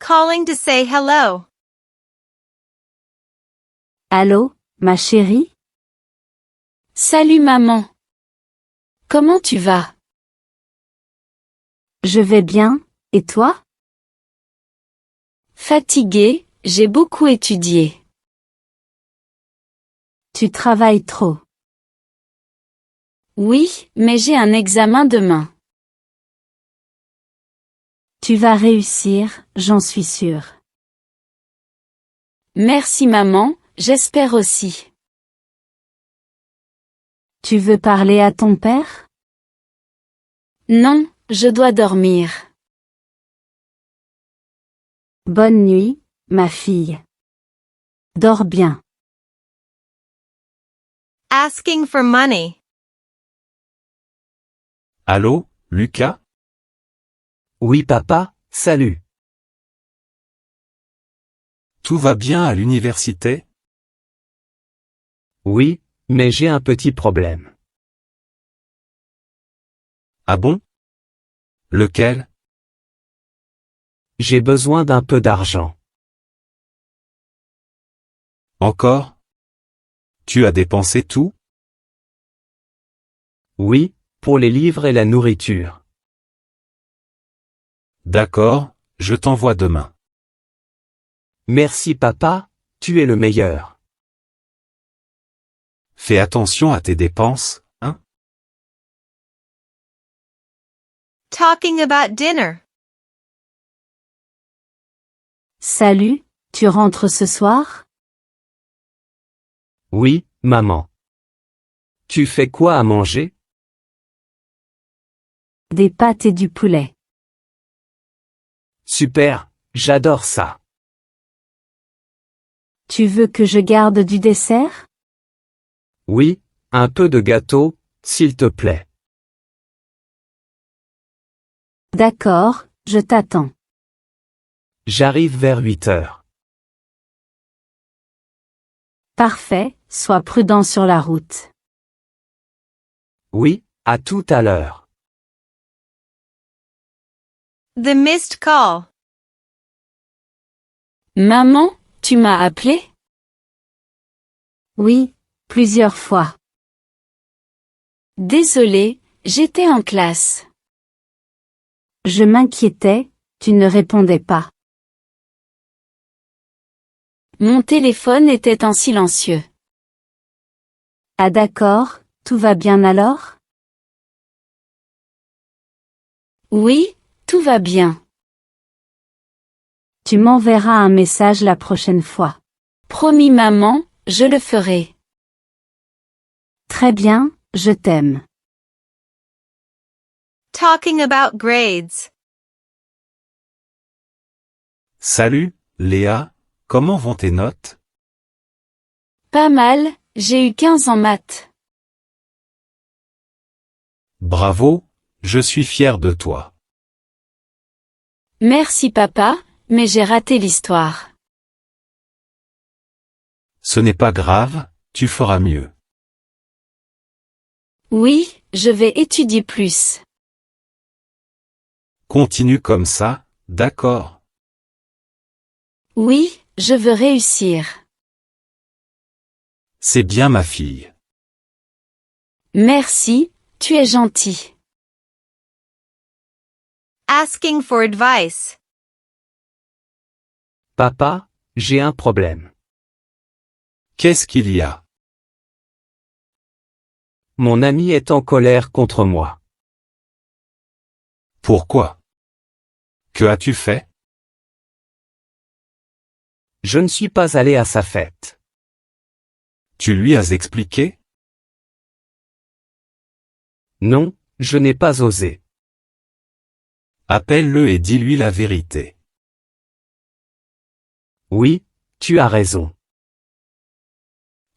calling to say hello. Allô, ma chérie? Salut maman. Comment tu vas? Je vais bien, et toi? Fatiguée, j'ai beaucoup étudié. Tu travailles trop. Oui, mais j'ai un examen demain. Tu vas réussir, j'en suis sûre. Merci maman, j'espère aussi. Tu veux parler à ton père? Non, je dois dormir. Bonne nuit, ma fille. Dors bien. Asking for money. Allô, Lucas? Oui papa, salut. Tout va bien à l'université? Oui, mais j'ai un petit problème. Ah bon? Lequel? J'ai besoin d'un peu d'argent. Encore? Tu as dépensé tout? Oui, pour les livres et la nourriture. D'accord, je t'envoie demain. Merci papa, tu es le meilleur. Fais attention à tes dépenses, hein? Talking about dinner. Salut, tu rentres ce soir? Oui, maman. Tu fais quoi à manger? Des pâtes et du poulet. Super, j'adore ça. Tu veux que je garde du dessert? Oui, un peu de gâteau, s'il te plaît. D'accord, je t'attends. J'arrive vers 8 heures. Parfait, sois prudent sur la route. Oui, à tout à l'heure. The missed call. Maman, tu m'as appelé? Oui, plusieurs fois. Désolée, j'étais en classe. Je m'inquiétais, tu ne répondais pas. Mon téléphone était en silencieux. Ah d'accord, tout va bien alors? Oui, tout va bien. Tu m'enverras un message la prochaine fois. Promis maman, je le ferai. Très bien, je t'aime. Talking about grades. Salut, Léa, comment vont tes notes? Pas mal, j'ai eu 15 en maths. Bravo, je suis fier de toi. Merci papa, mais j'ai raté l'histoire. Ce n'est pas grave, tu feras mieux. Oui, je vais étudier plus. Continue comme ça, d'accord? Oui, je veux réussir. C'est bien ma fille. Merci, tu es gentil. Asking for advice. Papa, j'ai un problème. Qu'est-ce qu'il y a? Mon ami est en colère contre moi. Pourquoi? Que as-tu fait? Je ne suis pas allé à sa fête. Tu lui as expliqué? Non, je n'ai pas osé. Appelle-le et dis-lui la vérité. Oui, tu as raison.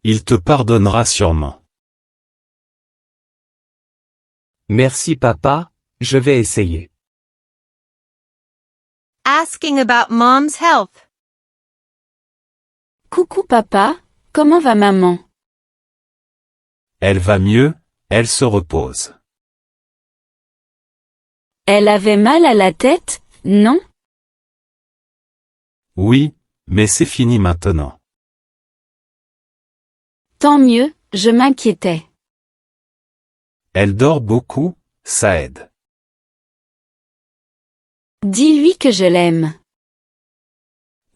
Il te pardonnera sûrement. Merci papa, je vais essayer. Asking about mom's health. Coucou papa, comment va maman? Elle va mieux, elle se repose. Elle avait mal à la tête, non? Oui, mais c'est fini maintenant. Tant mieux, je m'inquiétais. Elle dort beaucoup, ça aide. Dis-lui que je l'aime.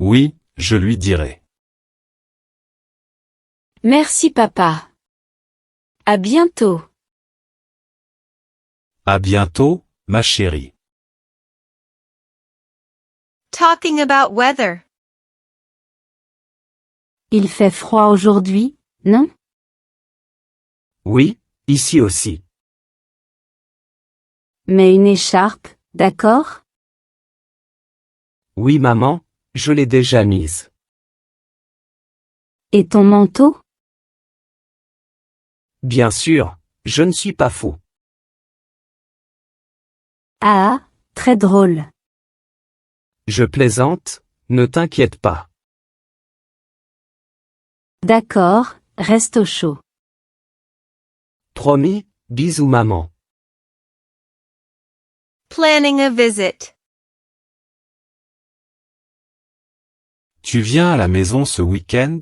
Oui, je lui dirai. Merci papa. À bientôt. À bientôt, ma chérie. Talking about weather. Il fait froid aujourd'hui, non? Oui, ici aussi. Mets une écharpe, d'accord? Oui maman, je l'ai déjà mise. Et ton manteau? Bien sûr, je ne suis pas fou. Ah, très drôle. Je plaisante, ne t'inquiète pas. D'accord, reste au chaud. Promis, bisous maman. Planning a visit. Tu viens à la maison ce week-end?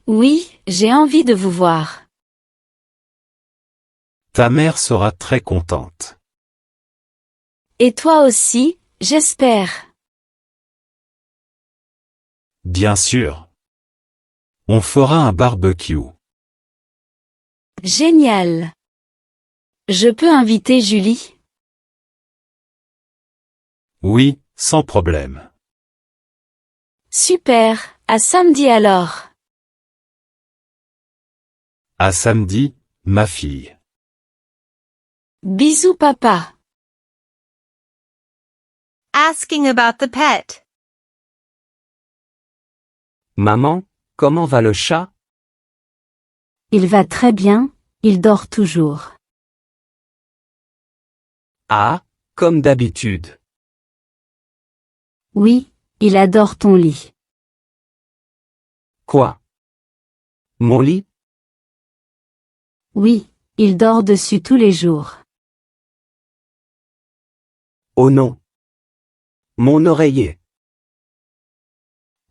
Oui, j'ai envie de vous voir. Ta mère sera très contente. Et toi aussi, j'espère. Bien sûr. On fera un barbecue. Génial. Je peux inviter Julie? Oui, sans problème. Super, à samedi alors. À samedi, ma fille. Bisous papa. Asking about the pet. Maman, comment va le chat? Il va très bien, il dort toujours. Ah, comme d'habitude. Oui, il adore ton lit. Quoi? Mon lit? Oui, il dort dessus tous les jours. Oh non. Mon oreiller.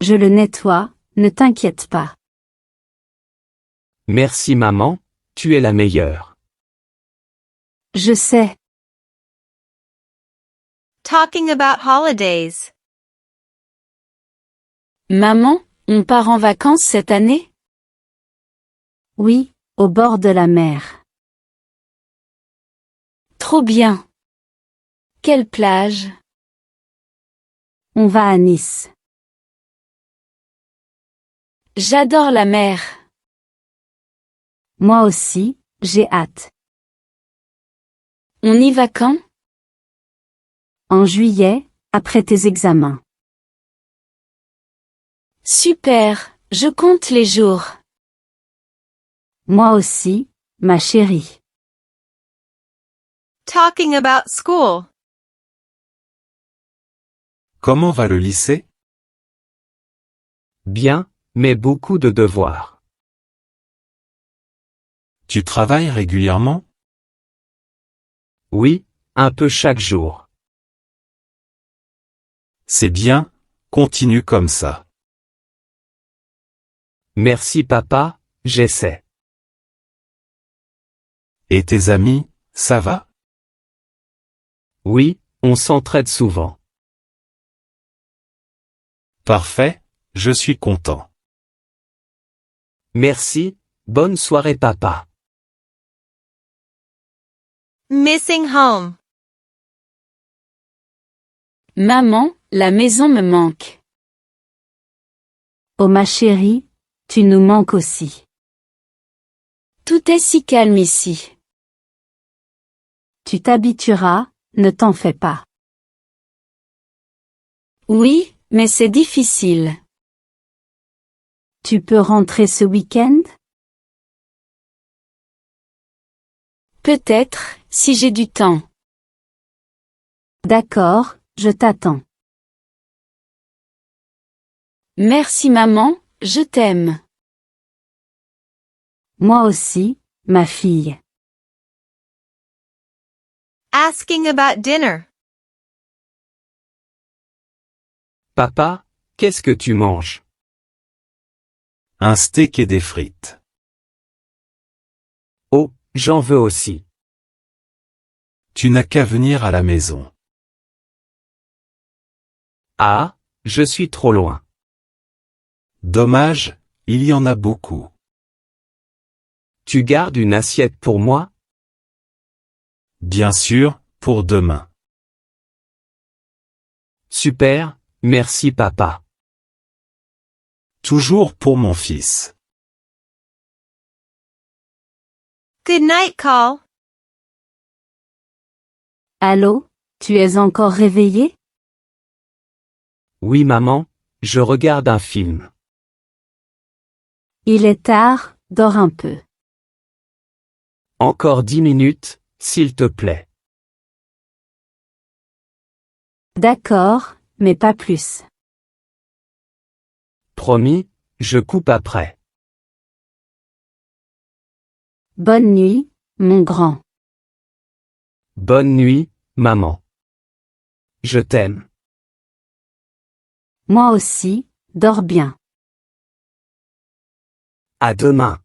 Je le nettoie, ne t'inquiète pas. Merci maman, tu es la meilleure. Je sais. Talking about holidays. Maman, on part en vacances cette année? Oui, au bord de la mer. Trop bien. Quelle plage? On va à Nice. J'adore la mer. Moi aussi, j'ai hâte. On y va quand? En juillet, après tes examens. Super, je compte les jours. Moi aussi, ma chérie. Talking about school. Comment va le lycée? Bien, mais beaucoup de devoirs. Tu travailles régulièrement? Oui, un peu chaque jour. C'est bien, continue comme ça. Merci papa, j'essaie. Et tes amis, ça va? Oui, on s'entraide souvent. Parfait, je suis content. Merci, bonne soirée papa. Missing home. Maman, la maison me manque. Oh ma chérie, tu nous manques aussi. Tout est si calme ici. Tu t'habitueras, ne t'en fais pas. Oui, mais c'est difficile. Tu peux rentrer ce week-end? Peut-être, si j'ai du temps. D'accord, je t'attends. Merci maman, je t'aime. Moi aussi, ma fille. Asking about dinner. Papa, qu'est-ce que tu manges? Un steak et des frites. Oh, j'en veux aussi. Tu n'as qu'à venir à la maison. Ah, je suis trop loin. Dommage, il y en a beaucoup. Tu gardes une assiette pour moi? Bien sûr, pour demain. Super, merci papa. Toujours pour mon fils. Good night, call. Allô, tu es encore réveillé? Oui maman, je regarde un film. Il est tard, dors un peu. Encore 10 minutes, s'il te plaît. D'accord, mais pas plus. Promis, je coupe après. Bonne nuit, mon grand. Bonne nuit, maman. Je t'aime. Moi aussi, dors bien. À demain.